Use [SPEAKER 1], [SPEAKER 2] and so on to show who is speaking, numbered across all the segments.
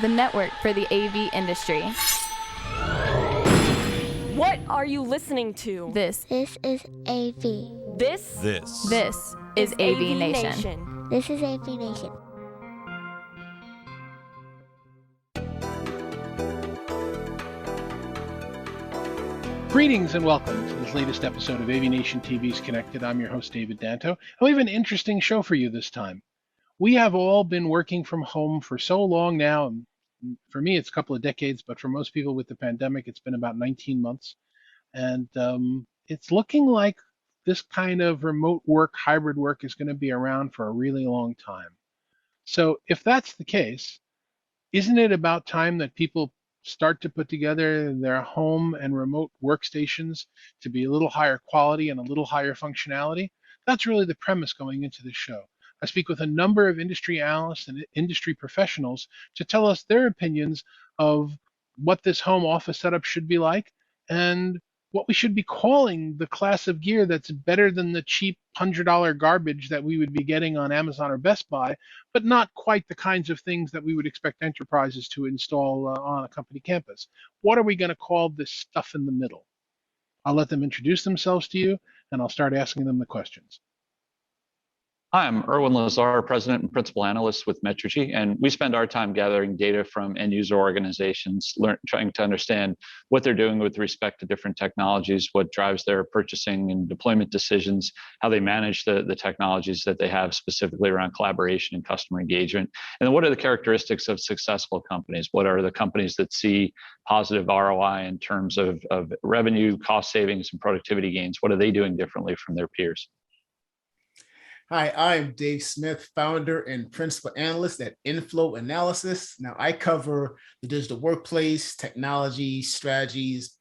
[SPEAKER 1] the network for the AV industry.
[SPEAKER 2] What are you listening to?
[SPEAKER 1] This
[SPEAKER 3] is AV.
[SPEAKER 2] This
[SPEAKER 1] is AVNation.
[SPEAKER 3] This is AVNation.
[SPEAKER 4] Greetings and welcome to this latest episode of AVNation TV's Connected. I'm your host, David Danto. And we have an interesting show for you this time. We have all been working from home for so long now. And for me, it's a couple of decades, but for most people with the pandemic, it's been about 19 months. And it's looking like this kind of remote work, hybrid work is going to be around for a really long time. So if that's the case, isn't it about time that people start to put together their home and remote workstations to be a little higher quality and a little higher functionality? That's really the premise going into this show. I speak with a number of industry analysts and industry professionals to tell us their opinions of what this home office setup should be like and what we should be calling the class of gear that's better than the cheap $100 garbage that we would be getting on Amazon or Best Buy, but not quite the kinds of things that we would expect enterprises to install on a company campus. What are we going to call this stuff in the middle? I'll let them introduce themselves to you, and I'll start asking them the questions.
[SPEAKER 5] Hi, I'm Erwin Lazar, President and Principal Analyst with Metrigy, and we spend our time gathering data from end-user organizations, trying to understand what they're doing with respect to different technologies, what drives their purchasing and deployment decisions, how they manage the technologies that they have specifically around collaboration and customer engagement, and then what are the characteristics of successful companies? What are the companies that see positive ROI in terms of revenue, cost savings, and productivity gains? What are they doing differently from their peers?
[SPEAKER 6] Hi, I'm Dave Smith, founder and principal analyst at Inflow Analysis. Now, I cover the digital workplace, technology, strategies,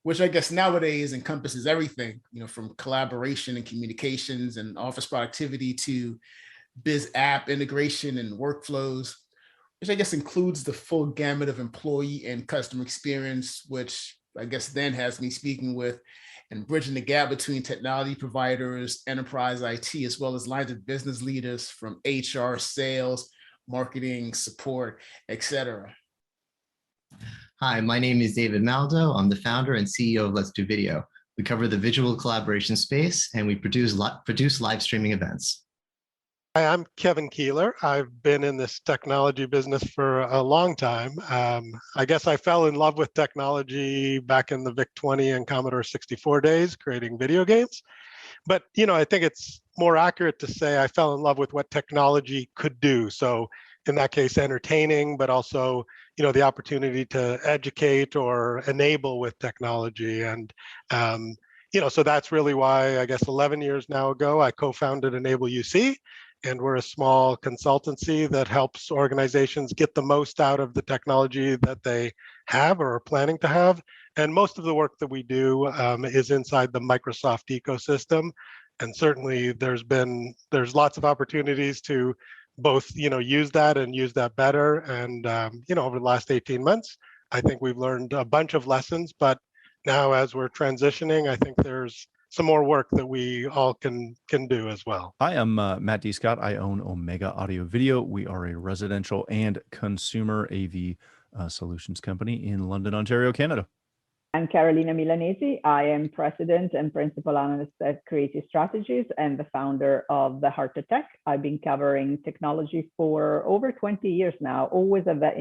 [SPEAKER 6] which I guess nowadays encompasses everything, from collaboration and communications and office productivity to biz app integration and workflows, which I guess includes the full gamut of employee and customer experience, which I guess then has me speaking with and bridging the gap between technology providers, enterprise IT, as well as lines of business leaders from HR, sales, marketing, support, etc.
[SPEAKER 7] Hi, my name is David Maldo. I'm the founder and CEO of Let's Do Video. We cover the visual collaboration space and we produce live streaming events.
[SPEAKER 8] Hi, I'm Kevin Keeler. I've been in this technology business for a long time. I guess I fell in love with technology back in the VIC-20 and Commodore 64 days, creating video games. But, I think it's more accurate to say I fell in love with what technology could do. So in that case, entertaining, but also, the opportunity to educate or enable with technology. And, so that's really why, I guess 11 years now ago, I co-founded Enable UC. And we're a small consultancy that helps organizations get the most out of the technology that they have or are planning to have. And most of the work that we do is inside the Microsoft ecosystem. And certainly there's lots of opportunities to both, use that and use that better. And, over the last 18 months, I think we've learned a bunch of lessons. But now as we're transitioning, I think there's some more work that we all can do as well.
[SPEAKER 9] Hi, I'm Matt D. Scott. I own Omega Audio Video. We are a residential and consumer AV solutions company in London, Ontario, Canada.
[SPEAKER 10] I'm Carolina Milanesi. I am president and principal analyst at Creative Strategies and the founder of The Heart of Tech. I've been covering technology for over 20 years now, always at the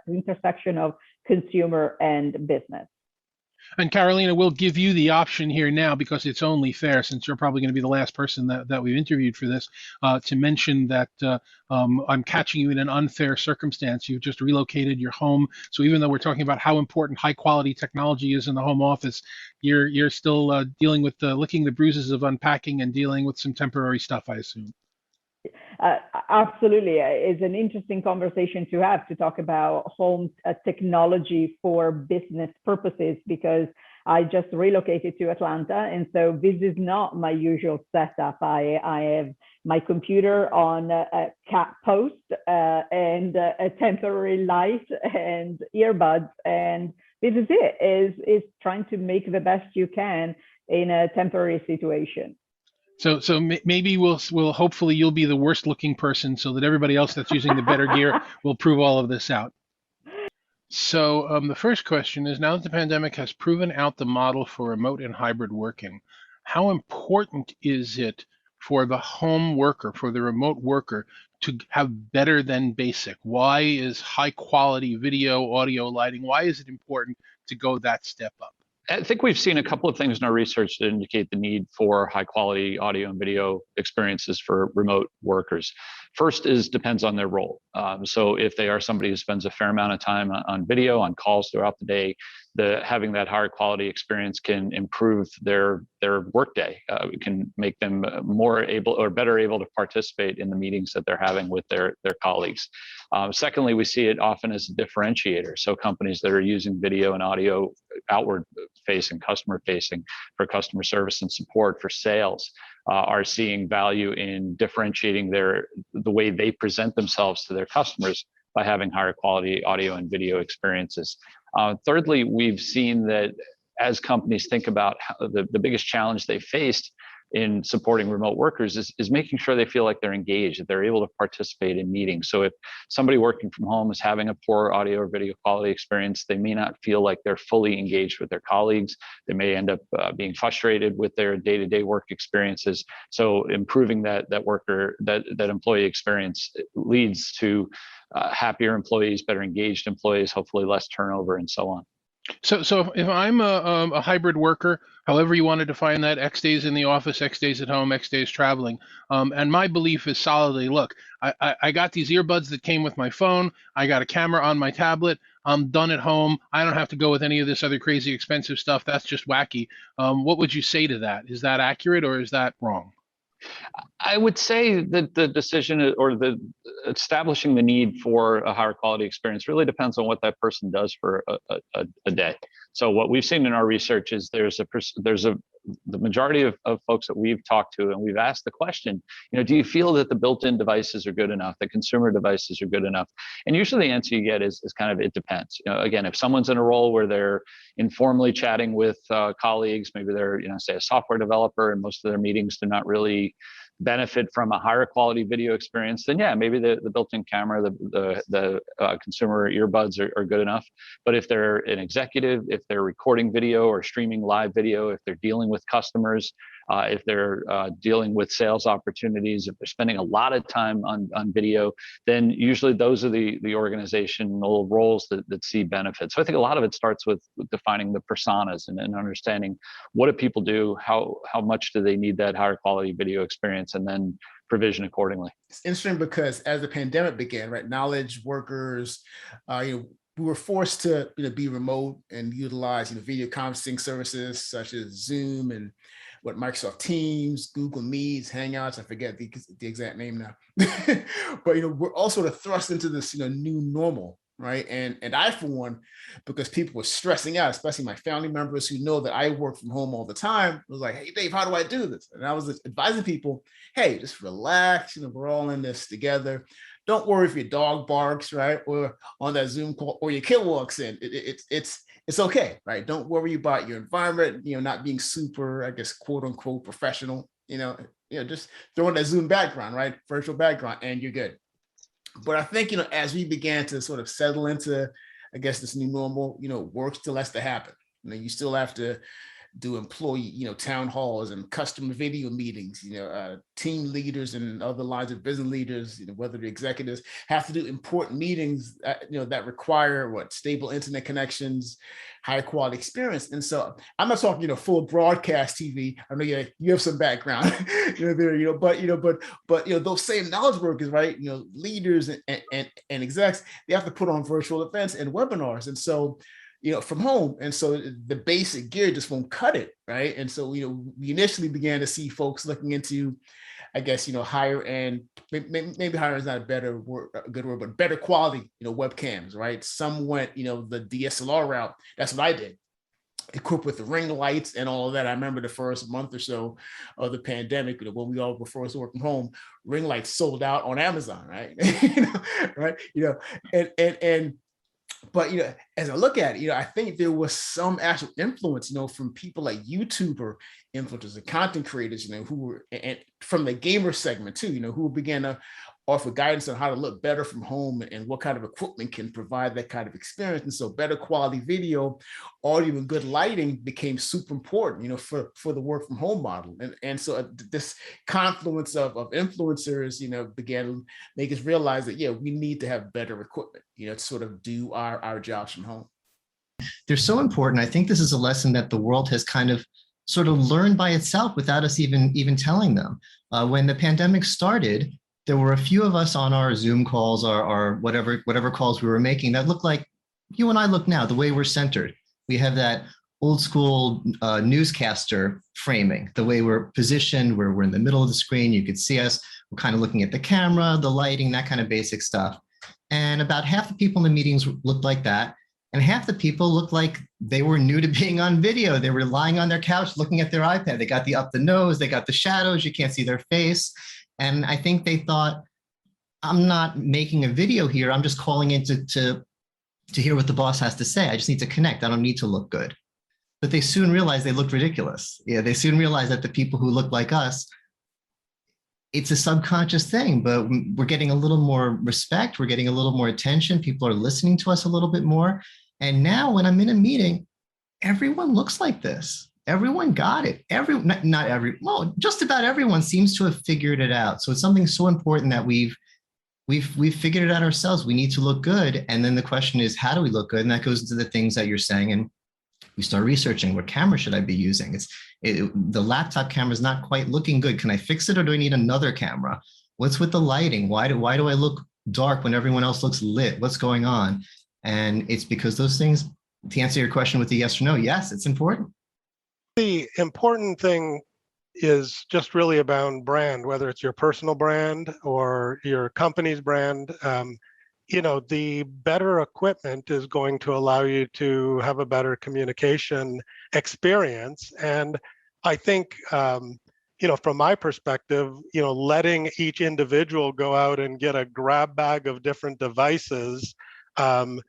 [SPEAKER 10] intersection of consumer and business.
[SPEAKER 4] And Carolina, we'll give you the option here now, because it's only fair, since you're probably going to be the last person that we've interviewed for this, to mention that I'm catching you in an unfair circumstance. You've just relocated your home. So even though we're talking about how important high quality technology is in the home office, you're still dealing with licking the bruises of unpacking and dealing with some temporary stuff, I assume.
[SPEAKER 10] Absolutely. It's an interesting conversation to have, to talk about home technology for business purposes, because I just relocated to Atlanta. And so this is not my usual setup. I have my computer on a cat post and a temporary light and earbuds. And this is it, is trying to make the best you can in a temporary situation.
[SPEAKER 4] So maybe we'll hopefully you'll be the worst looking person, so that everybody else that's using the better gear will prove all of this out. So the first question is, now that the pandemic has proven out the model for remote and hybrid working, how important is it for the home worker, for the remote worker, to have better than basic? Why is high quality video, audio, lighting, why is it important to go that step up?
[SPEAKER 5] I think we've seen a couple of things in our research that indicate the need for high quality audio and video experiences for remote workers. First is depends on their role. So if they are somebody who spends a fair amount of time on video, on calls throughout the day, having that higher quality experience can improve their workday. It can make them more able or better able to participate in the meetings that they're having with their colleagues. Secondly, we see it often as a differentiator. So companies that are using video and audio outward facing, customer facing, for customer service and support, for sales, are seeing value in differentiating the way they present themselves to their customers by having higher quality audio and video experiences. Thirdly, we've seen that as companies think about how the biggest challenge they faced in supporting remote workers is making sure they feel like they're engaged, that they're able to participate in meetings. So if somebody working from home is having a poor audio or video quality experience, they may not feel like they're fully engaged with their colleagues. They may end up being frustrated with their day-to-day work experiences. So improving that employee experience leads to happier employees, better engaged employees, hopefully less turnover, and so on.
[SPEAKER 4] So if I'm a hybrid worker, however you want to define that, X days in the office, X days at home, X days traveling, and my belief is solidly, look, I got these earbuds that came with my phone, I got a camera on my tablet, I'm done at home, I don't have to go with any of this other crazy expensive stuff, that's just wacky. What would you say to that? Is that accurate or is that wrong?
[SPEAKER 5] I would say that the decision or the establishing the need for a higher quality experience really depends on what that person does for a day. So what we've seen in our research is the majority of folks that we've talked to, and we've asked the question, do you feel that the built-in devices are good enough, the consumer devices are good enough? And usually the answer you get is kind of, it depends. Again, if someone's in a role where they're informally chatting with colleagues, maybe they're, say, a software developer, and most of their meetings do not really benefit from a higher quality video experience, then yeah, maybe the built-in camera, the consumer earbuds are good enough. But if they're an executive, if they're recording video or streaming live video, if they're dealing with customers, if they're dealing with sales opportunities, if they're spending a lot of time on video, then usually those are the organizational roles that see benefits. So I think a lot of it starts with defining the personas and understanding what do people do, how much do they need that higher quality video experience, and then provision accordingly.
[SPEAKER 6] It's interesting because as the pandemic began, right, knowledge workers, we were forced to be remote and utilize video conferencing services such as Zoom and what Microsoft Teams, Google Meets, Hangouts. I forget the exact name now. But we're also thrust into this new normal, right? And I, for one, because people were stressing out, especially my family members who know that I work from home all the time, was like, hey, Dave, how do I do this? And I was advising people, hey, just relax. We're all in this together. Don't worry if your dog barks, right? Or on that Zoom call, or your kid walks in. It's okay, right? Don't worry about your environment, not being super, I guess, quote unquote, professional. Just throw in that Zoom background, right? Virtual background, and you're good. But I think, as we began to sort of settle into, I guess, this new normal, work still has to happen. You still have to do employee, town halls and customer video meetings, team leaders and other lines of business leaders, whether the executives have to do important meetings, that require stable internet connections, high quality experience. And so I'm not talking, full broadcast TV. I know you have some background, there, but those same knowledge workers, right? Leaders and execs, they have to put on virtual events and webinars. And so, from home. And so the basic gear just won't cut it, right? And so, we initially began to see folks looking into, I guess, higher end, maybe higher is not a good word, but better quality, webcams, right? Some went, the DSLR route. That's what I did. Equipped with the ring lights and all of that. I remember the first month or so of the pandemic, when we all were forced to work from home, ring lights sold out on Amazon, right? Right? But as I look at it, I think there was some actual influence, from people like YouTuber influencers and content creators, who were, and from the gamer segment too, who began to offer guidance on how to look better from home and what kind of equipment can provide that kind of experience. And so better quality video, audio, and good lighting became super important, for the work from home model. And so this confluence of influencers, began to make us realize that, we need to have better equipment, to sort of do our jobs from home.
[SPEAKER 7] They're so important. I think this is a lesson that the world has kind of sort of learned by itself without us even telling them. When the pandemic started, there were a few of us on our Zoom calls or whatever calls we were making that looked like you and I look now, the way we're centered. We have that old school newscaster framing, the way we're positioned, where we're in the middle of the screen. You could see us. We're kind of looking at the camera, the lighting, that kind of basic stuff. And about half the people in the meetings looked like that. And half the people looked like they were new to being on video. They were lying on their couch, looking at their iPad. They got the up the nose, they got the shadows. You can't see their face. And I think they thought, I'm not making a video here. I'm just calling in to hear what the boss has to say. I just need to connect. I don't need to look good. But they soon realized they looked ridiculous. Yeah, they soon realized that the people who look like us, it's a subconscious thing, but we're getting a little more respect. We're getting a little more attention. People are listening to us a little bit more. And now when I'm in a meeting, everyone looks like this. Everyone got it. Just about everyone seems to have figured it out. So it's something so important that we've figured it out ourselves. We need to look good. And then the question is, how do we look good? And that goes into the things that you're saying. And we start researching, what camera should I be using? The laptop camera is not quite looking good. Can I fix it, or do I need another camera? What's with the lighting? Why do I look dark when everyone else looks lit? What's going on? And it's because those things, to answer your question with a yes or no, yes, it's important.
[SPEAKER 8] The important thing is just really about brand, whether it's your personal brand or your company's brand. The better equipment is going to allow you to have a better communication experience. And I think, from my perspective, letting each individual go out and get a grab bag of different devices, some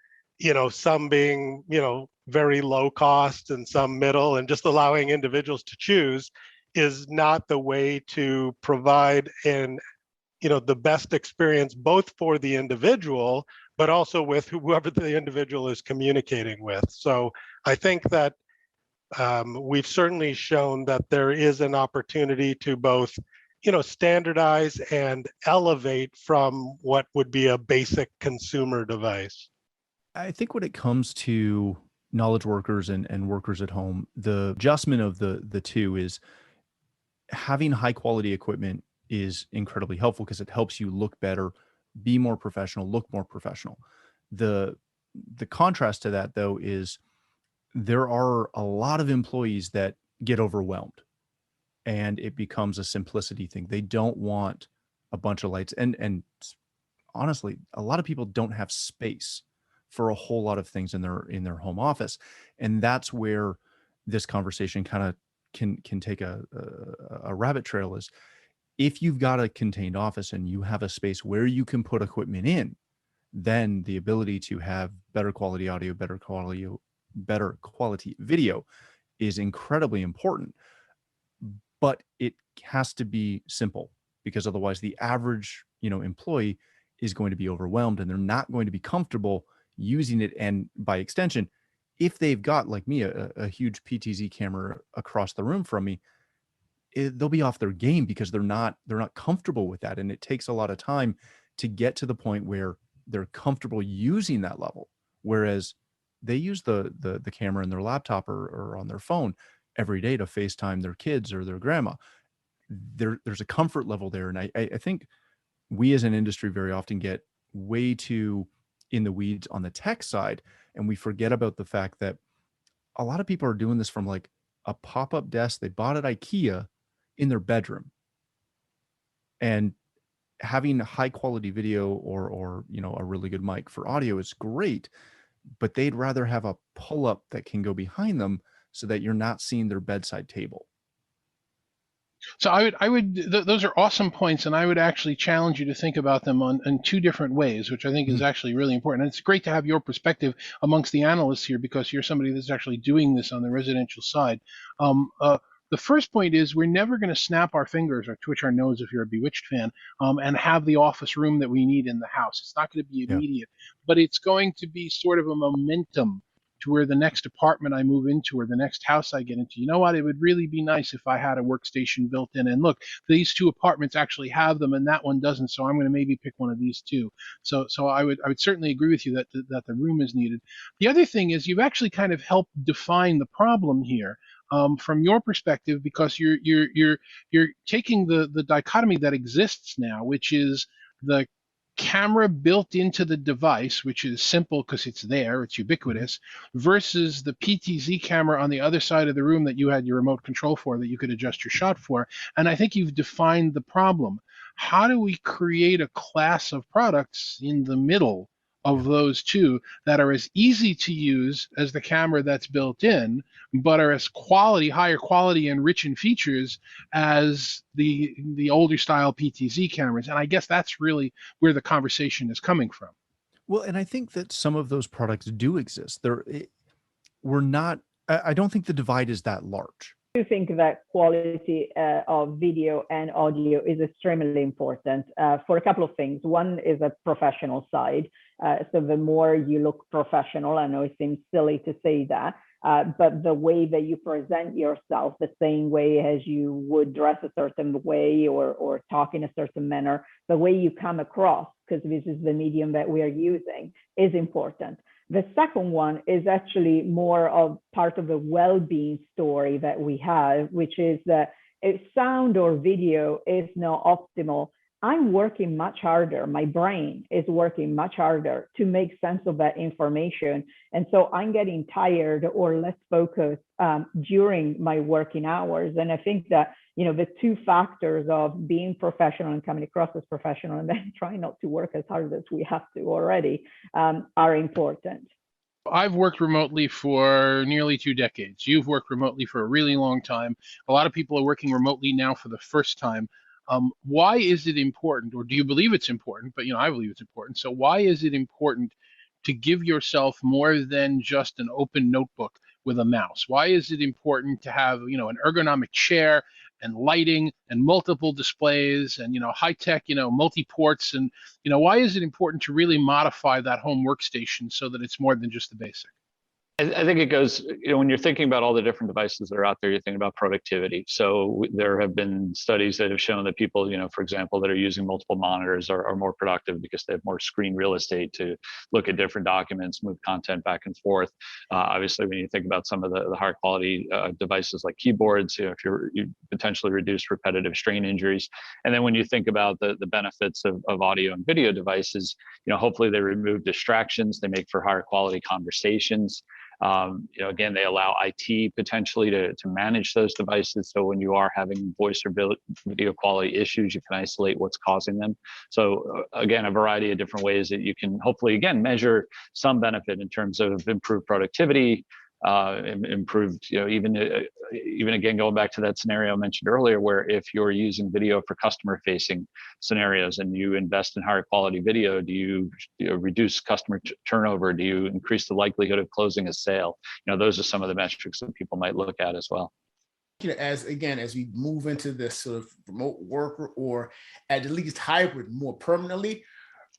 [SPEAKER 8] being, very low cost and some middle, and just allowing individuals to choose is not the way to provide the best experience, both for the individual, but also with whoever the individual is communicating with. So I think that we've certainly shown that there is an opportunity to both, standardize and elevate from what would be a basic consumer device.
[SPEAKER 9] I think when it comes to knowledge workers and workers at home, the adjustment of the two is having high quality equipment is incredibly helpful because it helps you look better, be more professional, look more professional. The contrast to that, though, is there are a lot of employees that get overwhelmed and it becomes a simplicity thing. They don't want a bunch of lights. And honestly, a lot of people don't have space for a whole lot of things in their home office. And that's where this conversation kind of can take a rabbit trail. Is if you've got a contained office and you have a space where you can put equipment in, then the ability to have better quality audio, better quality video is incredibly important. But it has to be simple, because otherwise the average, employee is going to be overwhelmed and they're not going to be comfortable using it. And by extension, if they've got, like me, a huge PTZ camera across the room from me, they'll be off their game because they're not comfortable with that. And it takes a lot of time to get to the point where they're comfortable using that level. Whereas they use the camera in their laptop or on their phone every day to FaceTime their kids or their grandma. There's a comfort level there. And I think we as an industry very often get way too in the weeds on the tech side. And we forget about the fact that a lot of people are doing this from like a pop-up desk they bought at IKEA in their bedroom. And having high quality video or a really good mic for audio is great, but they'd rather have a pull-up that can go behind them so that you're not seeing their bedside table.
[SPEAKER 4] So those are awesome points, and I would actually challenge you to think about them in two different ways, which I think is actually really important. And it's great to have your perspective amongst the analysts here, because you're somebody that's actually doing this on the residential side. The first point is we're never going to snap our fingers or twitch our nose if you're a Bewitched fan, and have the office room that we need in the house. It's not going to be
[SPEAKER 9] Yeah.
[SPEAKER 4] immediate, but it's going to be sort of a momentum to where the next apartment I move into or the next house I get into. You know what? It would really be nice if I had a workstation built in. And look, these two apartments actually have them, and that one doesn't. So I'm going to maybe pick one of these two. So I would certainly agree with you that the room is needed. The other thing is you've actually kind of helped define the problem here. From your perspective, because you're taking the dichotomy that exists now, which is the camera built into the device, which is simple because it's there, it's ubiquitous, versus the PTZ camera on the other side of the room that you had your remote control for, that you could adjust your shot for. And I think you've defined the problem. How do we create a class of products in the middle of those two that are as easy to use as the camera that's built in, but are as higher quality and rich in features as the older style PTZ cameras? And I guess that's really where the conversation is coming from.
[SPEAKER 9] Well, and I think that some of those products do exist. I don't think the divide is that large.
[SPEAKER 10] I do think that quality of video and audio is extremely important for a couple of things. One is a professional side. So the more you look professional, I know it seems silly to say that, but the way that you present yourself, the same way as you would dress a certain way or talk in a certain manner, the way you come across, because this is the medium that we are using, is important. The second one is actually more of part of the well-being story that we have, which is that if sound or video is not optimal, I'm working much harder. My brain is working much harder to make sense of that information. And so I'm getting tired or less focused during my working hours. And I think that, the two factors of being professional and coming across as professional and then trying not to work as hard as we have to already are important.
[SPEAKER 4] I've worked remotely for nearly 2 decades. You've worked remotely for a really long time. A lot of people are working remotely now for the first time. Why is it important, or do you believe it's important? But I believe it's important. So why is it important to give yourself more than just an open notebook with a mouse? Why is it important to have an ergonomic chair and lighting and multiple displays and high tech multi ports, and why is it important to really modify that home workstation so that it's more than just the basic?
[SPEAKER 5] I think it goes, when you're thinking about all the different devices that are out there, you're thinking about productivity. So there have been studies that have shown that people, for example, that are using multiple monitors are more productive because they have more screen real estate to look at different documents, move content back and forth. Obviously, when you think about some of the higher quality devices like keyboards, if you potentially reduce repetitive strain injuries. And then when you think about the benefits of audio and video devices, hopefully they remove distractions, they make for higher quality conversations. Again, they allow IT potentially to manage those devices. So when you are having voice or video quality issues, you can isolate what's causing them. So again, a variety of different ways that you can hopefully, again, measure some benefit in terms of improved productivity, improved, even again, going back to that scenario I mentioned earlier, where if you're using video for customer facing scenarios and you invest in higher quality video, do you reduce customer turnover? Do you increase the likelihood of closing a sale? Those are some of the metrics that people might look at as well.
[SPEAKER 6] As we move into this sort of remote worker or at least hybrid more permanently,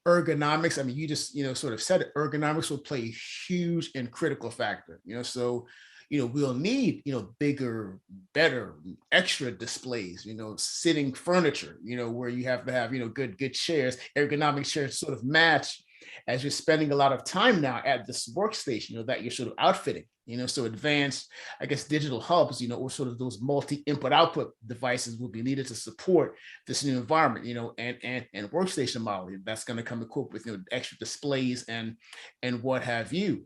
[SPEAKER 6] ergonomics, you just, sort of said it, ergonomics will play a huge and critical factor, so, we'll need, bigger, better, extra displays, sitting furniture, where you have to have, good chairs, ergonomic chairs sort of match as you're spending a lot of time now at this workstation, that you're sort of outfitting, so advanced, I guess, digital hubs, or sort of those multi-input output devices will be needed to support this new environment, and workstation model that's going to come equipped with, extra displays and what have you.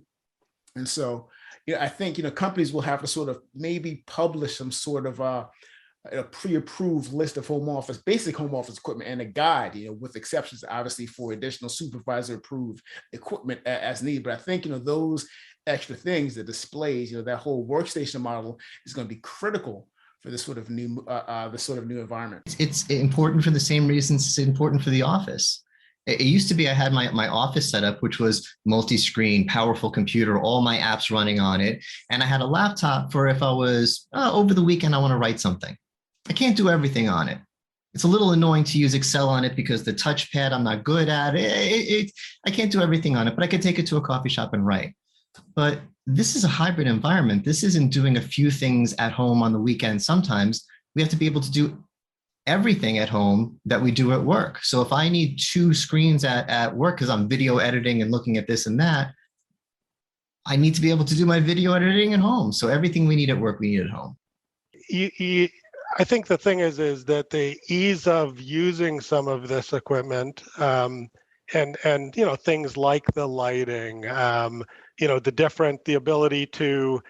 [SPEAKER 6] And so, I think, companies will have to sort of maybe publish some sort of a pre-approved list of basic home office equipment and a guide, with exceptions, obviously, for additional supervisor approved equipment as needed. But I think, those extra things, the displays, that whole workstation model is going to be critical for this sort of new environment.
[SPEAKER 7] It's important for the same reasons it's important for the office. It used to be I had my office setup, which was multi-screen, powerful computer, all my apps running on it. And I had a laptop for if I was over the weekend, I want to write something. I can't do everything on it. It's a little annoying to use Excel on it because the touchpad, I'm not good at it. I can't do everything on it, but I could take it to a coffee shop and write. But this is a hybrid environment. This isn't doing a few things at home on the weekend. Sometimes we have to be able to do everything at home that we do at work. So if I need two screens at work because I'm video editing and looking at this and that, I need to be able to do my video editing at home. So everything we need at work, we need at home.
[SPEAKER 8] I think the thing is that the ease of using some of this equipment, and things like the lighting, the ability to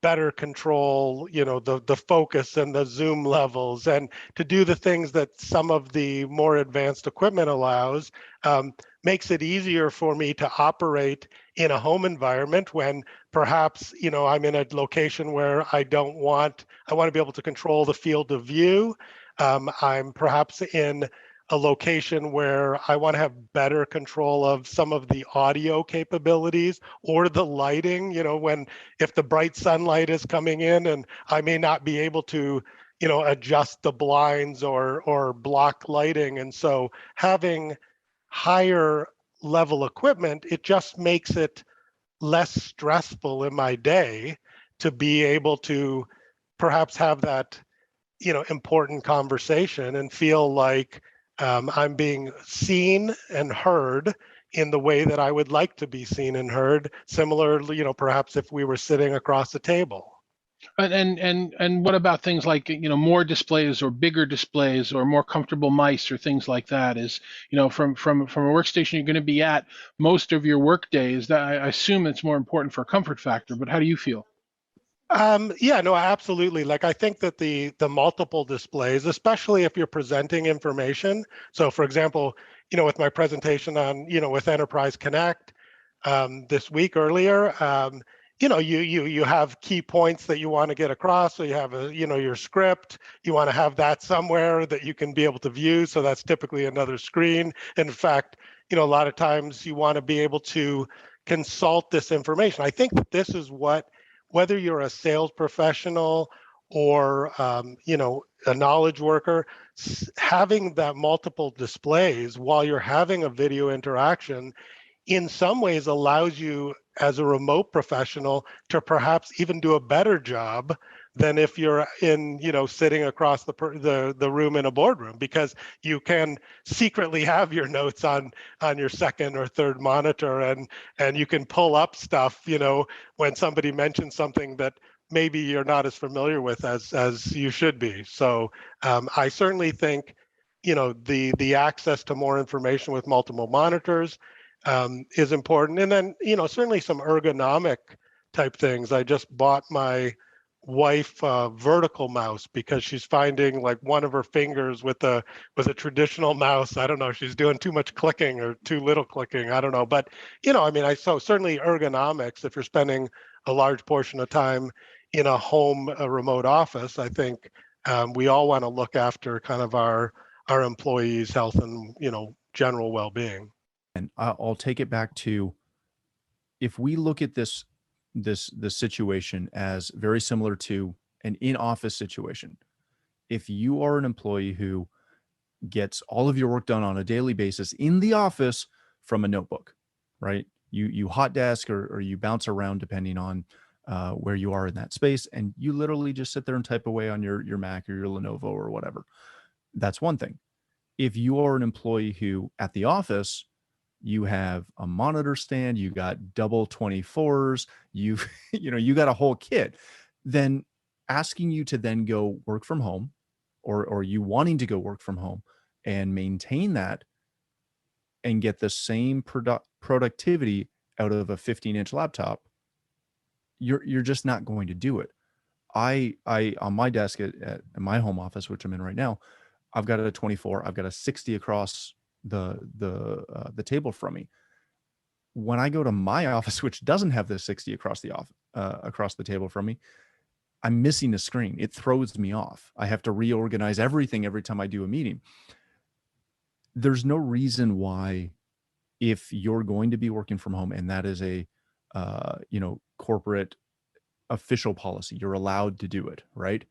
[SPEAKER 8] better control, the focus and the zoom levels, and to do the things that some of the more advanced equipment allows, makes it easier for me to operate in a home environment when perhaps, I'm in a location where I want to be able to control the field of view. I'm perhaps in a location where I want to have better control of some of the audio capabilities or the lighting, if the bright sunlight is coming in and I may not be able to, adjust the blinds or block lighting. And so having higher level equipment, it just makes it less stressful in my day to be able to perhaps have that, important conversation and feel like I'm being seen and heard in the way that I would like to be seen and heard. Similarly, perhaps if we were sitting across the table.
[SPEAKER 4] And what about things like more displays or bigger displays or more comfortable mice or things like that? Is from a workstation you're going to be at most of your work days. That I assume it's more important for a comfort factor. But how do you feel?
[SPEAKER 8] Yeah, no, absolutely. Like I think that the multiple displays, especially if you're presenting information. So, for example, with my presentation on with Enterprise Connect this week earlier. You have key points that you want to get across. So you have your script. You want to have that somewhere that you can be able to view. So that's typically another screen. In fact, a lot of times you want to be able to consult this information. I think that this is whether you're a sales professional or a knowledge worker, having that multiple displays while you're having a video interaction in some ways allows you as a remote professional to perhaps even do a better job than if you're in, sitting across the room in a boardroom, because you can secretly have your notes on your second or third monitor, and you can pull up stuff, when somebody mentions something that maybe you're not as familiar with as you should be. So I certainly think, the access to more information with multiple monitors is important. And then, certainly some ergonomic type things. I just bought my wife a vertical mouse because she's finding like one of her fingers with a traditional mouse. I don't know, she's doing too much clicking or too little clicking. I don't know. But, so certainly ergonomics, if you're spending a large portion of time in a remote office, I think we all want to look after kind of our employees' health and, general well-being.
[SPEAKER 9] And I'll take it back to, if we look at this situation as very similar to an in-office situation. If you are an employee who gets all of your work done on a daily basis in the office from a notebook, right? You hot desk or you bounce around depending on where you are in that space, and you literally just sit there and type away on your Mac or your Lenovo or whatever. That's one thing. If you are an employee who at the office, you have a monitor stand, you got double 24s, you got a whole kit, then asking you to then go work from home, or you wanting to go work from home and maintain that and get the same productivity out of a 15-inch laptop, you're just not going to do it. I on my desk at my home office, which I'm in right now, I've got a 24, I've got a 60 across the table from me. When I go to my office, which doesn't have the 60 across the table from me, I'm missing a screen. It throws me off. I have to reorganize everything every time I do a meeting. there's no reason why, if you're going to be working from home and that is a corporate official policy, you're allowed to do it, right?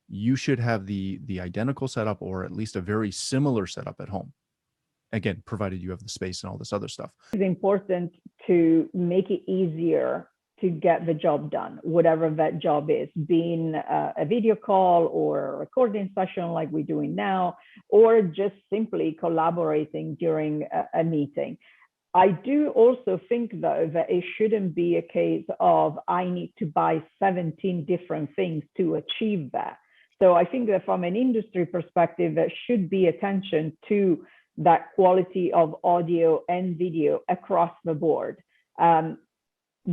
[SPEAKER 9] You should have the identical setup, or at least a very similar setup at home. Again, provided you have the space and all this other stuff.
[SPEAKER 10] It's important to make it easier to get the job done, whatever that job is, being a video call or a recording session like we're doing now, or just simply collaborating during a meeting. I do also think, though, that it shouldn't be a case of I need to buy 17 different things to achieve that. So I think that from an industry perspective, there should be attention to that quality of audio and video across the board.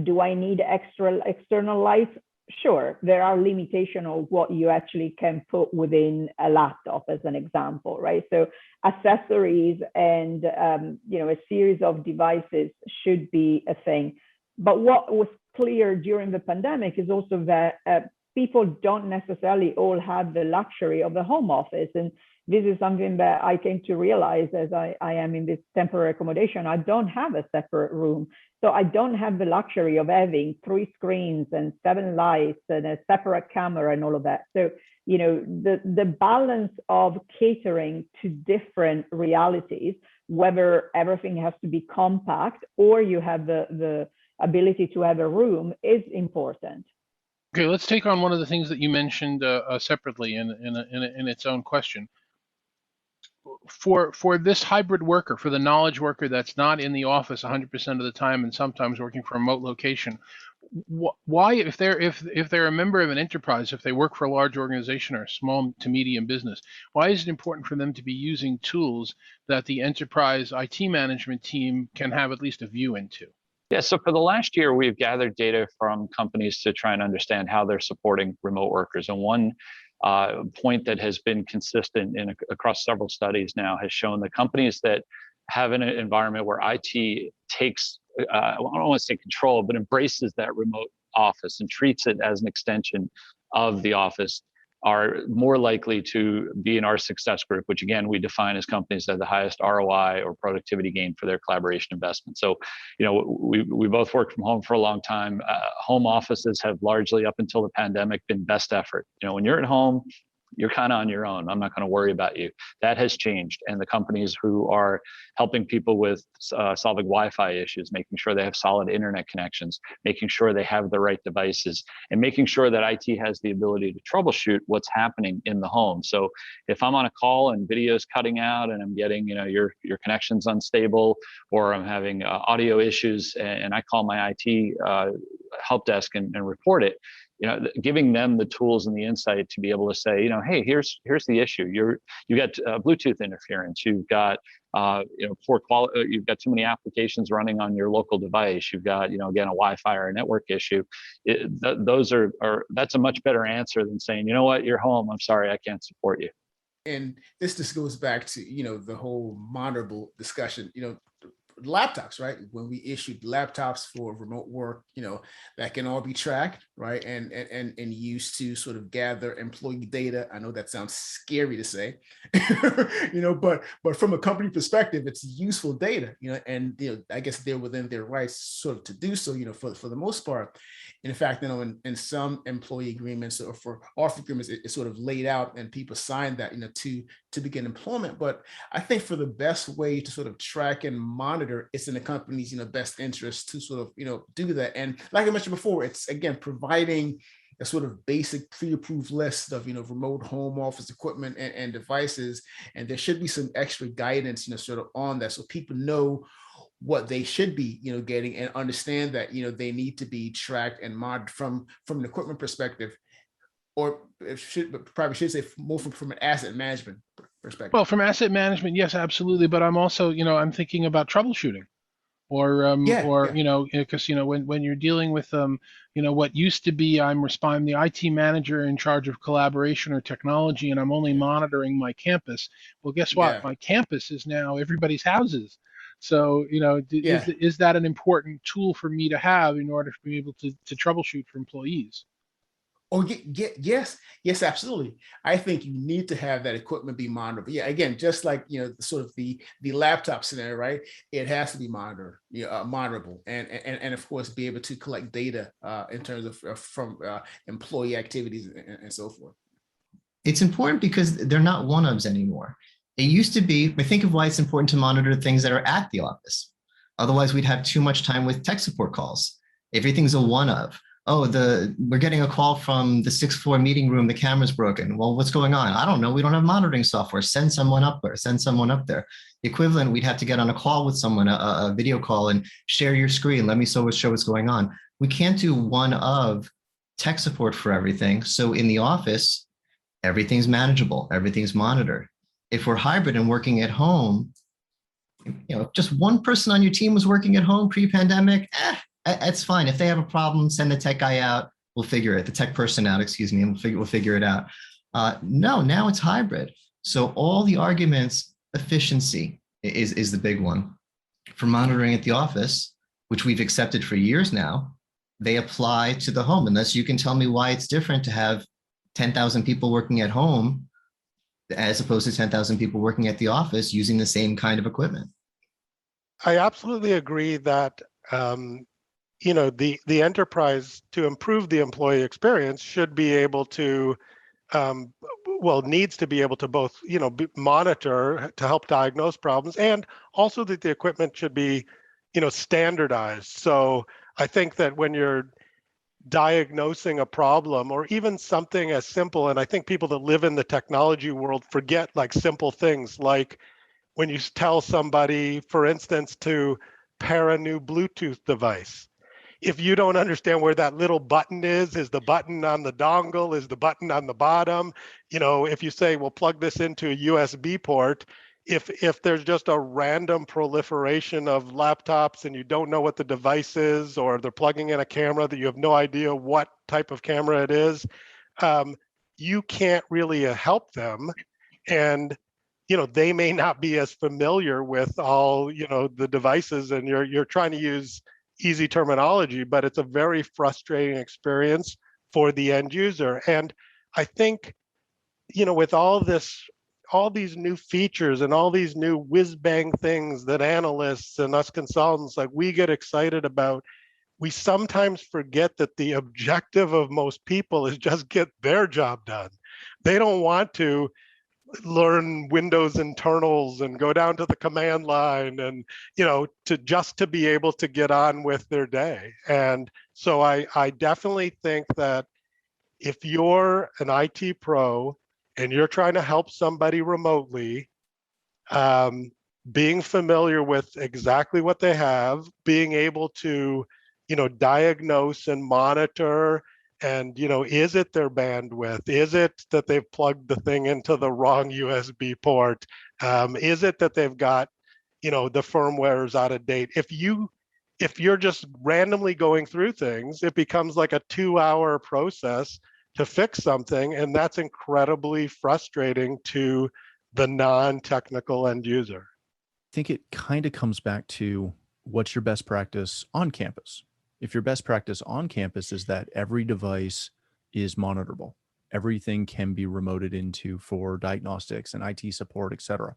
[SPEAKER 10] Do I need external lights? Sure, there are limitations of what you actually can put within a laptop, as an example, right? So accessories and a series of devices should be a thing. But what was clear during the pandemic is also that people don't necessarily all have the luxury of the home office. And this is something that I came to realize as I am in this temporary accommodation. I don't have a separate room. So I don't have the luxury of having 3 screens and 7 lights and a separate camera and all of that. So, the balance of catering to different realities, whether everything has to be compact or you have the ability to have a room, is important.
[SPEAKER 4] Okay, let's take on one of the things that you mentioned separately in its own question. For this hybrid worker, for the knowledge worker that's not in the office 100% of the time and sometimes working from a remote location, why, if they're a member of an enterprise, if they work for a large organization or a small to medium business, why is it important for them to be using tools that the enterprise IT management team can have at least a view into?
[SPEAKER 5] Yeah, so for the last year, we've gathered data from companies to try and understand how they're supporting remote workers. And one point that has been consistent across several studies now has shown the companies that have an environment where IT takes, I don't want to say control, but embraces that remote office and treats it as an extension of the office, are more likely to be in our success group, which again, we define as companies that have the highest ROI or productivity gain for their collaboration investment. So, we both worked from home for a long time. Home offices have largely, up until the pandemic, been best effort. When you're at home, you're kind of on your own. I'm not going to worry about you. That has changed. And the companies who are helping people with solving Wi-Fi issues, making sure they have solid internet connections, making sure they have the right devices, and making sure that IT has the ability to troubleshoot what's happening in the home. So if I'm on a call and video is cutting out and I'm getting, your connection's unstable, or I'm having audio issues, and I call my IT help desk and report it, giving them the tools and the insight to be able to say, hey, here's the issue. You got Bluetooth interference. You've got poor quality. You've got too many applications running on your local device. You've got again a Wi-Fi or a network issue. Those are that's a much better answer than saying, what, you're home. I'm sorry, I can't support you.
[SPEAKER 6] And this just goes back to the whole monitorable discussion. Laptops, right? When we issued laptops for remote work, that can all be tracked, right? And used to sort of gather employee data. I know that sounds scary to say, but from a company perspective, it's useful data, and I guess they're within their rights sort of to do so, for the most part. In fact, in some employee agreements or for offer agreements, it's sort of laid out and people sign that, to begin employment. But I think for the best way to sort of track and monitor, it's in the company's best interest to sort of do that. And like I mentioned before, it's again providing a sort of basic pre-approved list of remote home office equipment and devices, and there should be some extra guidance sort of on that, so people know what they should be getting, and understand that they need to be tracked and monitored from an equipment perspective, or probably should say more from an asset management perspective.
[SPEAKER 4] Well, from asset management, yes, absolutely. But I'm also, I'm thinking about troubleshooting, or because when you're dealing with what used to be, I'm the IT manager in charge of collaboration or technology, and I'm only monitoring my campus. Well, guess what?
[SPEAKER 6] Yeah.
[SPEAKER 4] My campus is now everybody's houses. So is that an important tool for me to have in order to be able to troubleshoot for employees?
[SPEAKER 6] Oh, yes, absolutely. I think you need to have that equipment be monitored. But yeah, again, just like sort of the laptop scenario, right? It has to be monitored, monitorable, and of course be able to collect data in terms of from employee activities and so forth.
[SPEAKER 7] It's important because they're not one-ofs anymore. It used to be, I think of why it's important to monitor things that are at the office. Otherwise, we'd have too much time with tech support calls. Everything's a one-of. Oh, we're getting a call from the 6th floor meeting room, the camera's broken. Well, what's going on? I don't know. We don't have monitoring software. Send someone up there. Send someone up there. The equivalent, we'd have to get on a call with someone, a video call, and share your screen. Let me show what's going on. We can't do one of tech support for everything. So in the office, everything's manageable, everything's monitored. If we're hybrid and working at home, if just one person on your team was working at home pre-pandemic, that's fine. If they have a problem, send the tech guy out. We'll figure it. The tech person out, excuse me, and we'll figure it out. No, now it's hybrid. So all the arguments, efficiency is the big one. For monitoring at the office, which we've accepted for years now, they apply to the home. Unless you can tell me why it's different to have 10,000 people working at home as opposed to 10,000 people working at the office using the same kind of equipment.
[SPEAKER 8] I absolutely agree that the enterprise, to improve the employee experience, should be able to needs to be able to both monitor to help diagnose problems, and also that the equipment should be standardized. So I think that when you're diagnosing a problem, or even something as simple, and I think people that live in the technology world forget like simple things, like when you tell somebody, for instance, to pair a new Bluetooth device. If you don't understand where that little button is the button on the dongle, is the button on the bottom? If you say, well, plug this into a USB port, if there's just a random proliferation of laptops and you don't know what the device is, or they're plugging in a camera that you have no idea what type of camera it is, you can't really help them. And they may not be as familiar with all the devices, and you're trying to use easy terminology, but it's a very frustrating experience for the end user. And I think with all these new features and all these new whiz-bang things that analysts and us consultants, like, we get excited about, we sometimes forget that the objective of most people is just get their job done. They don't want to learn Windows internals and go down to the command line and to be able to get on with their day. And so I definitely think that if you're an IT pro and you're trying to help somebody remotely, being familiar with exactly what they have, being able to diagnose and monitor, and is it their bandwidth? Is it that they've plugged the thing into the wrong USB port? Is it that they've got the firmware is out of date? If you're just randomly going through things, it becomes like a 2-hour process to fix something, and that's incredibly frustrating to the non-technical end user.
[SPEAKER 9] I think it kind of comes back to what's your best practice on campus. If your best practice on campus is that every device is monitorable, everything can be remoted into for diagnostics and IT support, et cetera,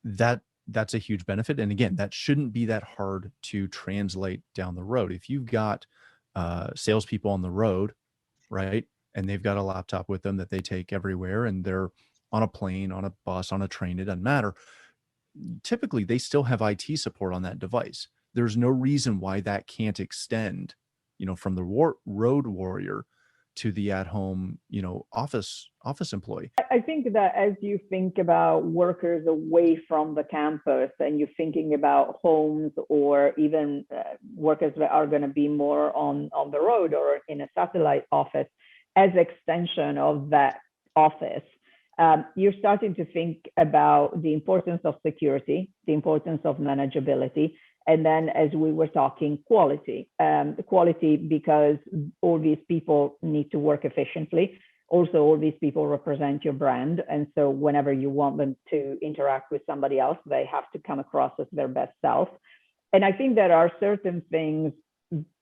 [SPEAKER 9] that's a huge benefit. And again, that shouldn't be that hard to translate down the road. If you've got salespeople on the road, right, and they've got a laptop with them that they take everywhere, and they're on a plane, on a bus, on a train, it doesn't matter. Typically, they still have IT support on that device. There's no reason why that can't extend, from the road warrior to the at-home, office employee.
[SPEAKER 10] I think that as you think about workers away from the campus, and you're thinking about homes, or even workers that are going to be more on the road or in a satellite office as extension of that office, you're starting to think about the importance of security, the importance of manageability, and then, as we were talking, quality. Quality, because all these people need to work efficiently. Also, all these people represent your brand. And so whenever you want them to interact with somebody else, they have to come across as their best self. And I think there are certain things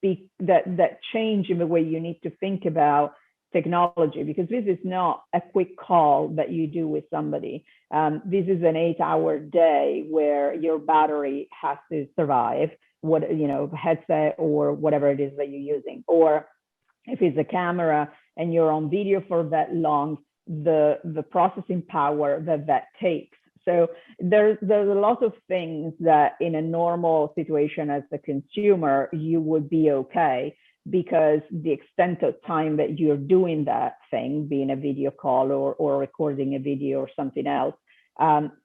[SPEAKER 10] that change in the way you need to think about technology, because this is not a quick call that you do with somebody. This is an 8-hour day where your battery has to survive, headset or whatever it is that you're using. Or if it's a camera and you're on video for that long, the processing power that takes. So there's a lot of things that in a normal situation as a consumer, you would be okay, because the extent of time that you're doing that thing, being a video call or recording a video or something else,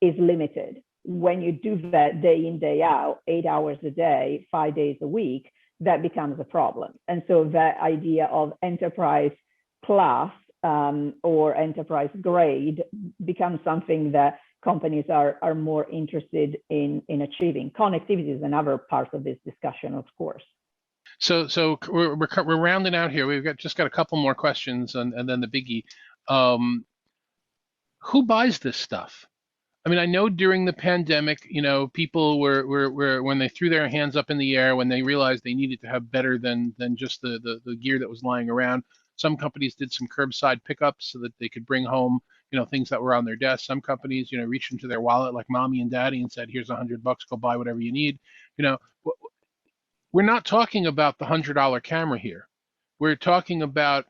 [SPEAKER 10] is limited. When you do that day in, day out, 8 hours a day, 5 days a week, that becomes a problem. And so that idea of enterprise class or enterprise grade becomes something that companies are more interested in achieving. Connectivity is another part of this discussion, of course.
[SPEAKER 4] So we're rounding out here. We've got a couple more questions, and then the biggie. Who buys this stuff? I mean, I know during the pandemic, people were when they threw their hands up in the air, when they realized they needed to have better than just the gear that was lying around. Some companies did some curbside pickups so that they could bring home, things that were on their desk. Some companies, reached into their wallet like mommy and daddy and said, "Here's $100, go buy whatever you need." We're not talking about the $100 camera here. We're talking about,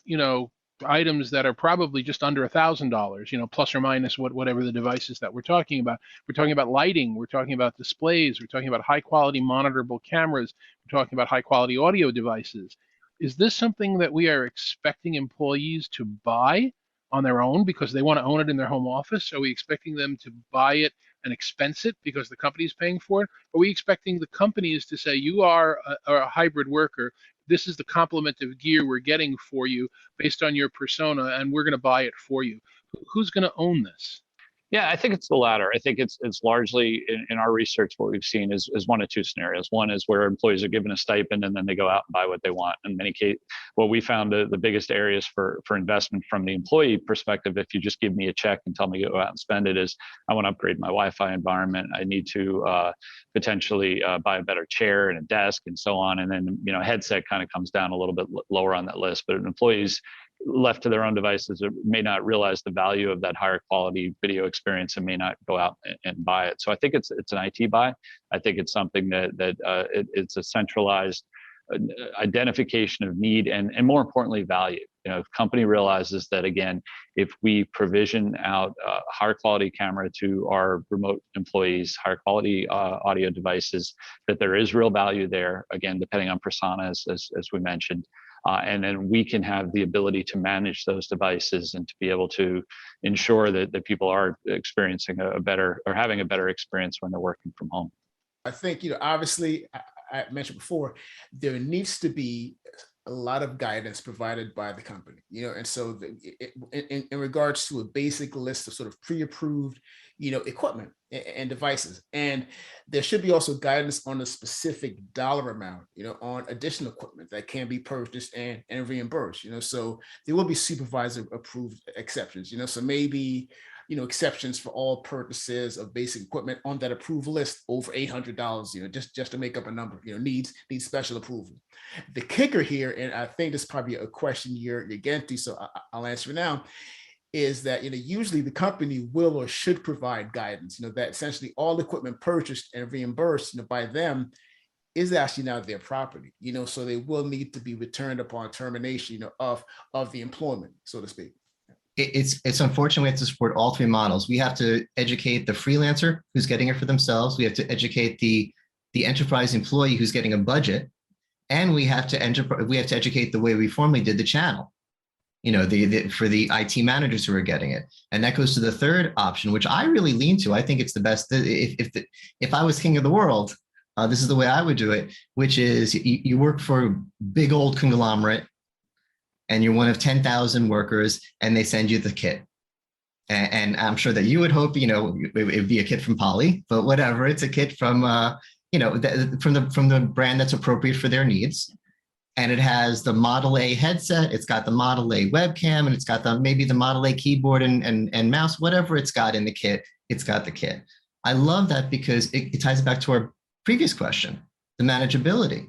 [SPEAKER 4] items that are probably just under $1,000, plus or minus whatever the devices that we're talking about. We're talking about lighting. We're talking about displays. We're talking about high quality monitorable cameras. We're talking about high quality audio devices. Is this something that we are expecting employees to buy on their own because they want to own it in their home office? Are we expecting them to buy it and expense it because the company is paying for it? Are we expecting the companies to say, you are a hybrid worker, this is the complement of gear we're getting for you based on your persona, and we're going to buy it for you? Who's going to own this?
[SPEAKER 5] Yeah, I think it's the latter. I think it's largely in our research, what we've seen is one of two scenarios. One is where employees are given a stipend and then they go out and buy what they want. In many cases, what we found the biggest areas for investment from the employee perspective, if you just give me a check and tell me to go out and spend it, is I want to upgrade my Wi-Fi environment. I need to potentially buy a better chair and a desk and so on. And then, a headset kind of comes down a little bit lower on that list. But employees left to their own devices may not realize the value of that higher quality video experience and may not go out and buy it. So I think it's an IT buy. I think it's something that it's a centralized identification of need and more importantly, value. If company realizes that, again, if we provision out higher quality camera to our remote employees, higher quality audio devices, that there is real value there, again, depending on personas, as we mentioned. And then we can have the ability to manage those devices and to be able to ensure that people are experiencing a better or having a better experience when they're working from home.
[SPEAKER 6] I think, obviously, I mentioned before, there needs to be a lot of guidance provided by the company, and so in regards to a basic list of sort of pre-approved, equipment and devices. And there should be also guidance on a specific dollar amount, on additional equipment that can be purchased and reimbursed, so there will be supervisor approved exceptions, so maybe, exceptions for all purposes of basic equipment on that approved list over $800, just to make up a number, needs special approval. The kicker here, and I think this is probably a question you're getting to, so I'll answer it now, is that usually the company will or should provide guidance, that essentially all equipment purchased and reimbursed, by them is actually now their property, so they will need to be returned upon termination, of the employment, so to speak.
[SPEAKER 7] It's unfortunate we have to support all three models. We have to educate the freelancer who's getting it for themselves. We have to educate the enterprise employee who's getting a budget, and we have to educate the way we formerly did the channel. For the IT managers who are getting it. And that goes to the third option, which I really lean to. I think it's the best. If I was king of the world, this is the way I would do it, which is you work for a big old conglomerate and you're one of 10,000 workers and they send you the kit. And I'm sure that you would hope, it would be a kit from Poly, but whatever, it's a kit from, from the brand that's appropriate for their needs. And it has the Model A headset, it's got the Model A webcam, and it's got maybe the Model A keyboard and mouse, whatever it's got in the kit, it's got the kit. I love that because it ties back to our previous question, the manageability.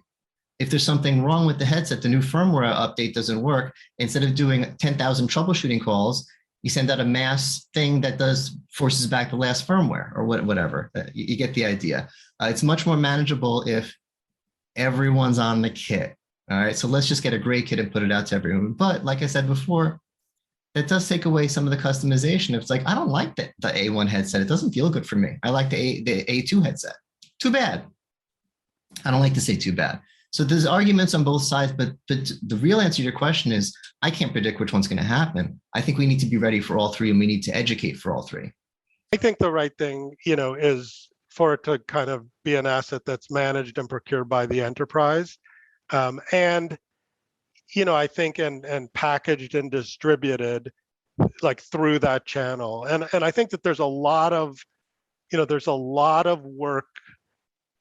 [SPEAKER 7] If there's something wrong with the headset, the new firmware update doesn't work, instead of doing 10,000 troubleshooting calls, you send out a mass thing that forces back the last firmware or whatever. You get the idea. It's much more manageable if everyone's on the kit. All right, so let's just get a great kit and put it out to everyone. But like I said before, that does take away some of the customization. It's like, I don't like the A1 headset. It doesn't feel good for me. I like the A2 headset. Too bad. I don't like to say too bad. So there's arguments on both sides, but the real answer to your question is, I can't predict which one's going to happen. I think we need to be ready for all three, and we need to educate for all three.
[SPEAKER 8] I think the right thing, is for it to kind of be an asset that's managed and procured by the enterprise. And I think and packaged and distributed like through that channel. And I think that there's a lot of work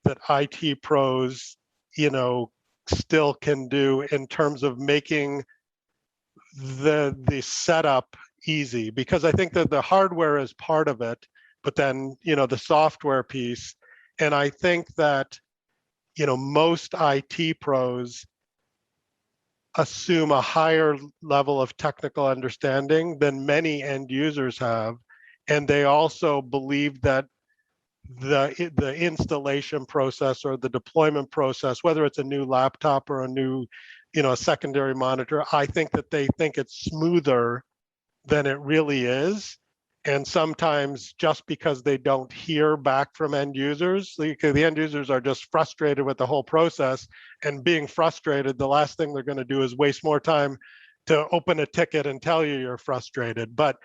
[SPEAKER 8] that IT pros, still can do in terms of making the setup easy, because I think that the hardware is part of it, but then, the software piece. And I think that, most IT pros assume a higher level of technical understanding than many end users have. And they also believe that the installation process or the deployment process, whether it's a new laptop or a new, a secondary monitor, I think that they think it's smoother than it really is. And sometimes just because they don't hear back from end users, the end users are just frustrated with the whole process, and being frustrated, the last thing they're going to do is waste more time to open a ticket and tell you you're frustrated. But,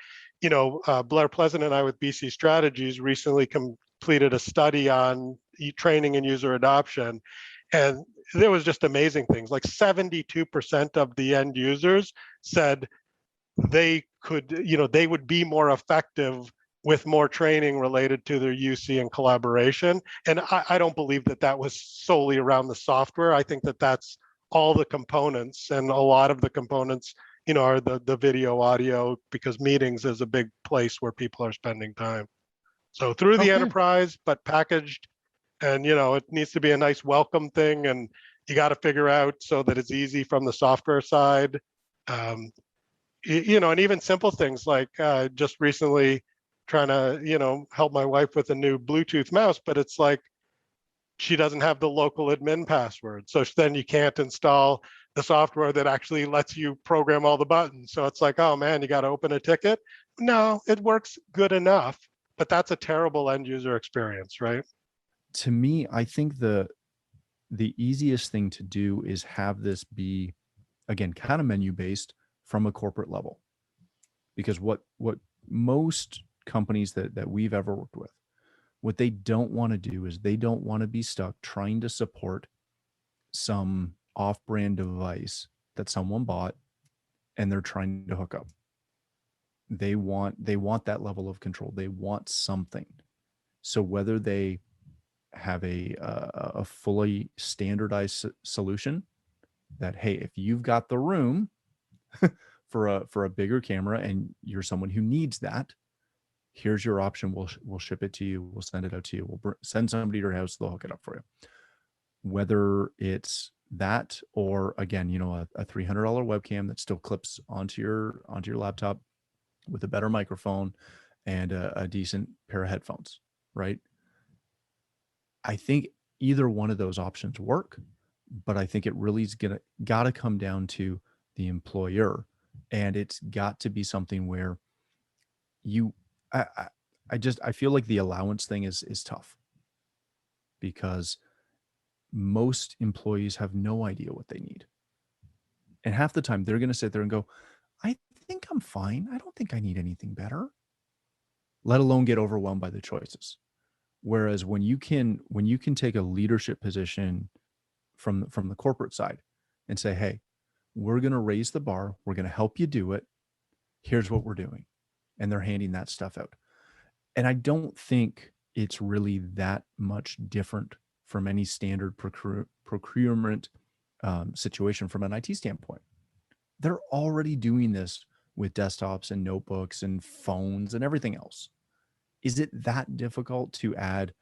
[SPEAKER 8] Blair Pleasant and I with BC Strategies recently completed a study on training and user adoption. And there was just amazing things. Like 72% of the end users said they could, they would be more effective with more training related to their UC and collaboration. And I don't believe that was solely around the software. I think that that's all the components, and a lot of the components, are the video, audio, because meetings is a big place where people are spending time. So through the enterprise, but packaged, and it needs to be a nice welcome thing, and you got to figure out so that it's easy from the software side. And even simple things like just recently trying to, help my wife with a new Bluetooth mouse, but it's like she doesn't have the local admin password. So then you can't install the software that actually lets you program all the buttons. So it's like, oh man, you got to open a ticket. No, it works good enough, but that's a terrible end user experience, right?
[SPEAKER 9] To me, I think the easiest thing to do is have this be, again, kind of menu based from a corporate level, because what most companies that we've ever worked with, what they don't want to do is they don't want to be stuck trying to support some off-brand device that someone bought and they're trying to hook up. They want that level of control. They want something. So whether they have a fully standardized solution that, hey, if you've got the room for a bigger camera and you're someone who needs that, here's your option. We'll ship it to you. We'll send it out to you. We'll send somebody to your house. They'll hook it up for you. Whether it's that, or again, a $300 webcam that still clips onto your laptop with a better microphone and a decent pair of headphones, right? I think either one of those options work, but I think it really is got to come down to the employer, and it's got to be something where I feel like the allowance thing is tough, because most employees have no idea what they need. And half the time they're going to sit there and go, I think I'm fine. I don't think I need anything better, let alone get overwhelmed by the choices. Whereas when you can take a leadership position from the corporate side and say, hey, we're going to raise the bar. We're going to help you do it. Here's what we're doing. And they're handing that stuff out. And I don't think it's really that much different from any standard procurement situation from an IT standpoint. They're already doing this with desktops and notebooks and phones and everything else. Is it that difficult to add,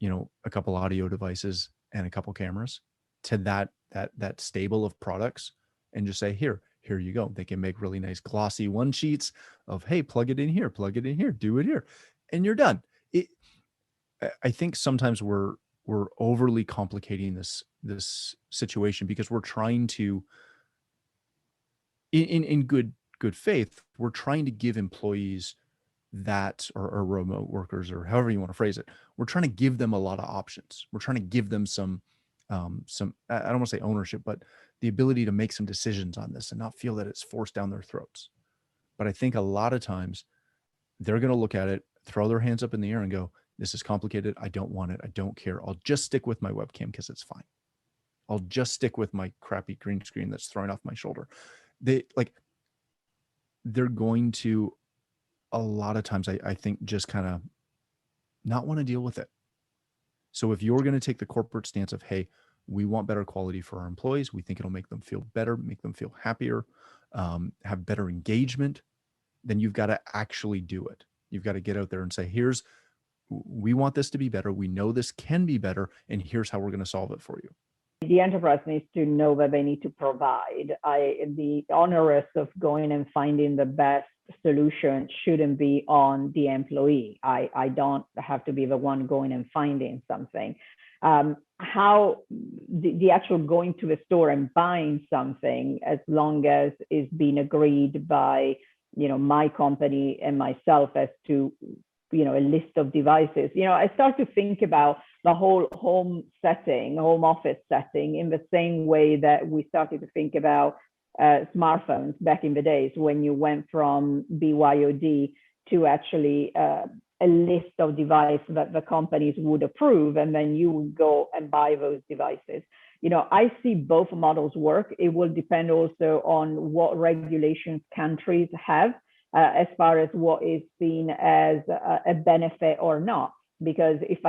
[SPEAKER 9] a couple audio devices and a couple cameras to that that stable of products and just say, here you go. They can make really nice glossy one sheets of, hey, plug it in here, do it here, and you're done. I think sometimes we're overly complicating this situation because we're trying to, in good faith, we're trying to give employees that, or remote workers, or however you want to phrase it, we're trying to give them a lot of options. We're trying to give them some, I don't want to say ownership, but the ability to make some decisions on this and not feel that it's forced down their throats. But I think a lot of times they're going to look at it, throw their hands up in the air and go, this is complicated. I don't want it. I don't care. I'll just stick with my webcam because it's fine. I'll just stick with my crappy green screen that's throwing off my shoulder. They're going to, a lot of times, I think, just kind of not want to deal with it. So if you're going to take the corporate stance of, hey, we want better quality for our employees, we think it'll make them feel better, make them feel happier, have better engagement, then you've got to actually do it. You've got to get out there and say, we want this to be better. We know this can be better, and here's how we're going to solve it for you.
[SPEAKER 10] The enterprise needs to know that they need to provide. The onerous of going and finding the best solution shouldn't be on the employee. I don't have to be the one going and finding something. How the actual going to the store and buying something, as long as it's been agreed by, my company and myself as to, a list of devices. I start to think about the whole home office setting in the same way that we started to think about smartphones back in the days, when you went from BYOD to actually a list of devices that the companies would approve, and then you would go and buy those devices. I see both models work. It will depend also on what regulations countries have as far as what is seen as a benefit or not. Because if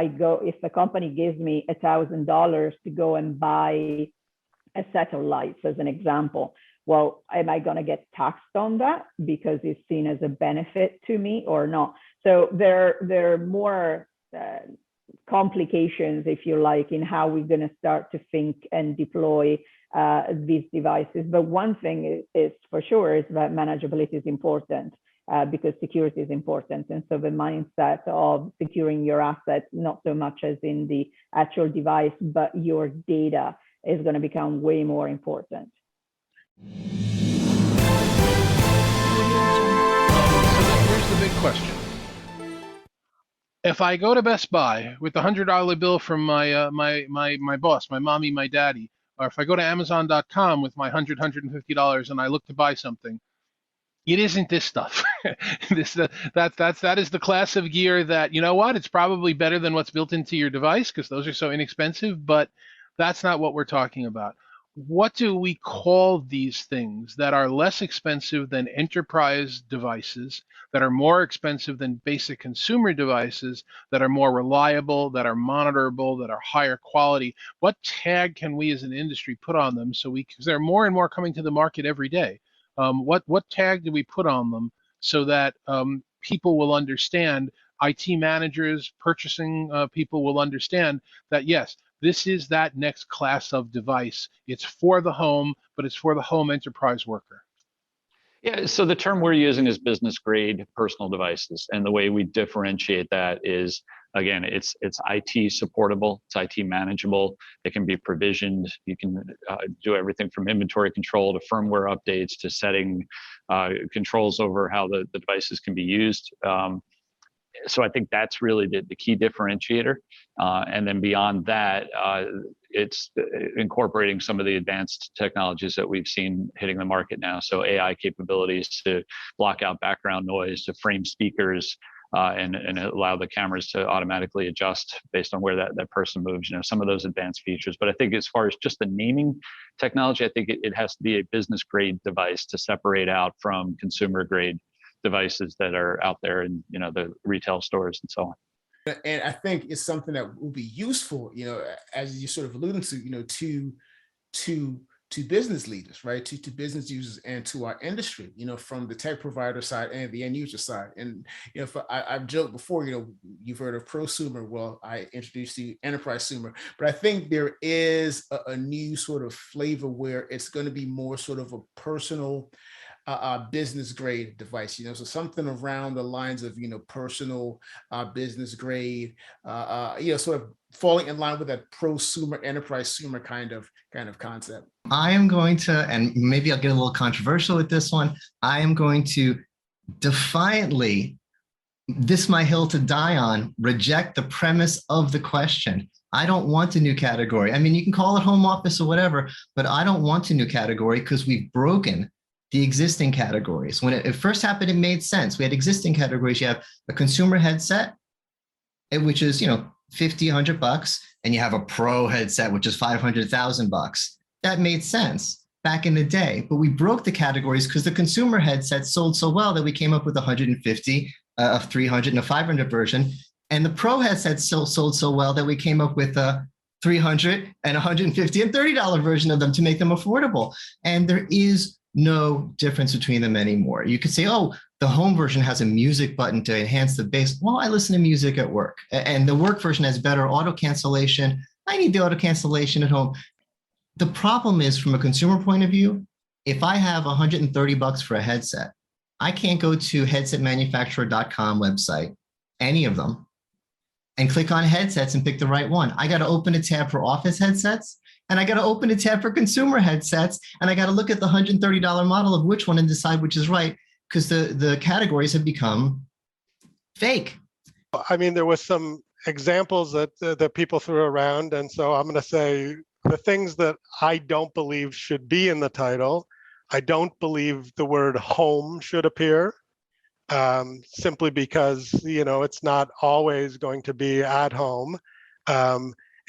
[SPEAKER 10] the company gives me $1,000 to go and buy a set of lights, as an example, well, am I going to get taxed on that because it's seen as a benefit to me or not? So there are more complications, if you like, in how we're going to start to think and deploy these devices. But one thing is for sure is that manageability is important because security is important. And so the mindset of securing your assets, not so much as in the actual device, but your data, is going to become way more important.
[SPEAKER 4] Here's the big question. If I go to Best Buy with the $100 bill from my boss, my mommy, my daddy, or if I go to Amazon.com with my $150 and I look to buy something, it isn't this stuff. That is the class of gear that, it's probably better than what's built into your device because those are so inexpensive, but that's not what we're talking about. What do we call these things that are less expensive than enterprise devices, that are more expensive than basic consumer devices, that are more reliable, that are monitorable, that are higher quality? What tag can we as an industry put on them because there are more and more coming to the market every day? What tag do we put on them so that people will understand, IT managers, purchasing people will understand that, yes, this is that next class of device. It's for the home, but it's for the home enterprise worker.
[SPEAKER 5] Yeah, so the term we're using is business grade personal devices. And the way we differentiate that is, again, it's IT supportable, it's IT manageable, it can be provisioned, you can do everything from inventory control to firmware updates to setting controls over how the devices can be used. So I think that's really the key differentiator. And then beyond that, it's incorporating some of the advanced technologies that we've seen hitting the market now. So AI capabilities to block out background noise, to frame speakers, and allow the cameras to automatically adjust based on where that person moves, some of those advanced features. But I think as far as just the naming technology, I think it has to be a business grade device to separate out from consumer grade devices that are out there in the retail stores and so on.
[SPEAKER 6] And I think it's something that will be useful, as you sort of alluded to, to business leaders, right? To business users and to our industry, from the tech provider side and the end user side. And, I've joked before, you've heard of prosumer. Well, I introduced you enterprise sumer, but I think there is a new sort of flavor where it's going to be more sort of a personal business grade device, so something around the lines of, personal business grade, sort of falling in line with that prosumer, enterprise sumer kind of concept.
[SPEAKER 7] I am going to, and maybe I'll get a little controversial with this one, I am going to defiantly, this my hill to die on, reject the premise of the question. I don't want a new category. I mean, you can call it home office or whatever, but I don't want a new category because we've broken the existing categories. When it first happened, it made sense. We had existing categories. You have a consumer headset, which is, $50, $100, and you have a pro headset, which is $500,000. That made sense back in the day, but we broke the categories because the consumer headset sold so well that we came up with 150, a 300 and a 500 version. And the pro headset sold so well that we came up with a 300 and 150 and $30 version of them to make them affordable. And there is no difference between them anymore. You could say, oh, the home version has a music button to enhance the bass. Well, I listen to music at work, and the work version has better auto cancellation. I need the auto cancellation at home. The problem is, from a consumer point of view, if I have $130 for a headset, I can't go to headsetmanufacturer.com website, any of them, and click on headsets and pick the right one. I got to open a tab for office headsets, and I got to open a tab for consumer headsets, and I got to look at the $130 model of which one and decide which is right, because the categories have become fake.
[SPEAKER 8] I mean, there was some examples that people threw around, and so I'm going to say the things that I don't believe should be in the title. I don't believe the word home should appear, simply because, it's not always going to be at home.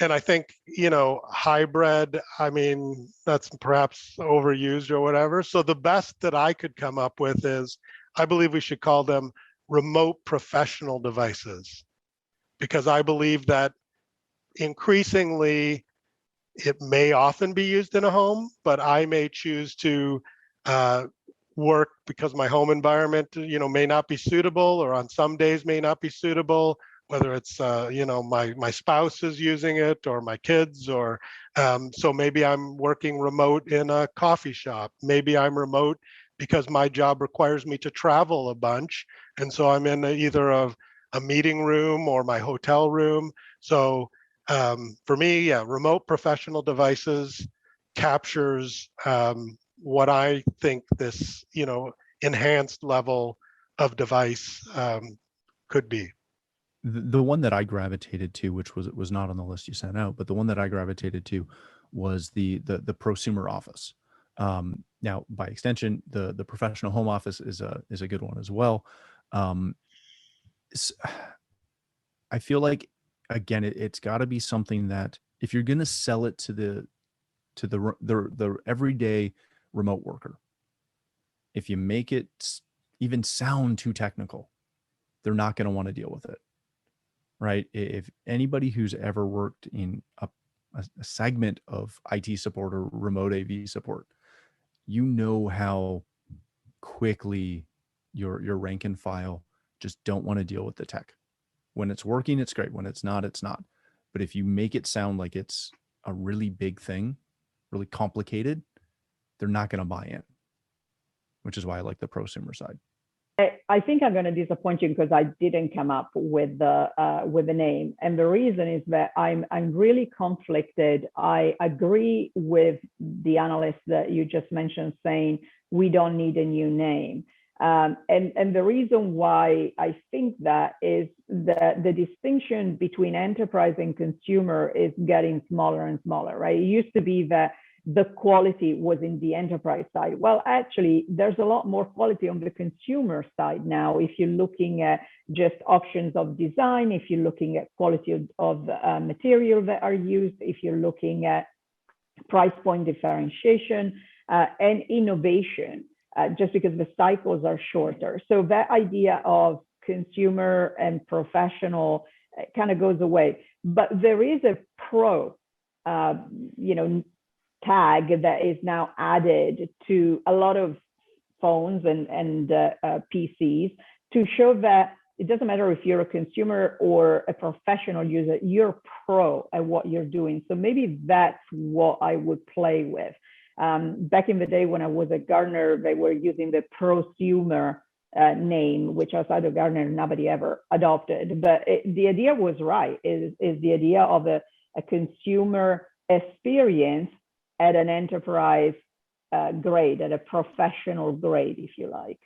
[SPEAKER 8] And I think, hybrid, I mean, that's perhaps overused or whatever. So the best that I could come up with is, I believe we should call them remote professional devices, because I believe that increasingly it may often be used in a home, but I may choose to work because my home environment, may not be suitable, or on some days may not be suitable, whether it's, my spouse is using it, or my kids, or so maybe I'm working remote in a coffee shop. Maybe I'm remote because my job requires me to travel a bunch. And so I'm in either a meeting room or my hotel room. So for me, remote professional devices captures what I think this, enhanced level of device could be.
[SPEAKER 9] The one that I gravitated to, which was not on the list you sent out, but the one that I gravitated to was the prosumer office. Now, by extension, the professional home office is a good one as well. I feel like, again, it's got to be something that, if you're going to sell it to the everyday remote worker, if you make it even sound too technical, they're not going to want to deal with it, right? If anybody who's ever worked in a segment of IT support or remote AV support, how quickly your rank and file just don't want to deal with the tech. When it's working, it's great. When it's not, it's not. But if you make it sound like it's a really big thing, really complicated, they're not going to buy in, which is why I like the prosumer side.
[SPEAKER 10] I think I'm going to disappoint you because I didn't come up with the name, and the reason is that I'm really conflicted. I agree with the analyst that you just mentioned saying we don't need a new name, and the reason why I think that is that the distinction between enterprise and consumer is getting smaller and smaller. Right? It used to be that the quality was in the enterprise side. Well, actually, there's a lot more quality on the consumer side now. If you're looking at just options of design, if you're looking at quality of material that are used, if you're looking at price point differentiation and innovation, just because the cycles are shorter. So that idea of consumer and professional kind of goes away. But there is a pro, tag that is now added to a lot of phones and PCs to show that it doesn't matter if you're a consumer or a professional user, you're pro at what you're doing. So maybe that's what I would play with. Back in the day when I was at Gartner, they were using the prosumer name, which outside of Gartner, nobody ever adopted. But the idea was right, is the idea of a consumer experience at an enterprise grade, at a professional grade, if you like.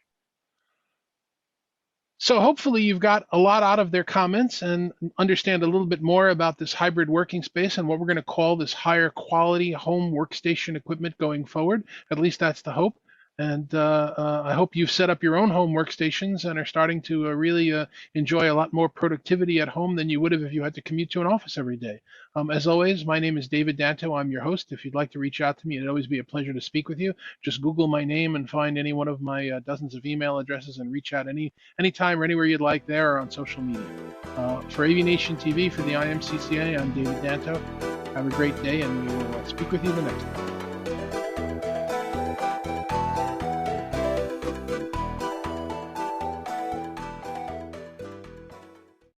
[SPEAKER 4] So hopefully you've got a lot out of their comments and understand a little bit more about this hybrid working space and what we're going to call this higher quality home workstation equipment going forward. At least that's the hope. And I hope you've set up your own home workstations and are starting to really enjoy a lot more productivity at home than you would have if you had to commute to an office every day. As always, my name is David Danto. I'm your host. If you'd like to reach out to me, it'd always be a pleasure to speak with you. Just Google my name and find any one of my dozens of email addresses and reach out anytime or anywhere you'd like there or on social media. For AVNation TV, for the IMCCA, I'm David Danto. Have a great day, and we will speak with you the next time.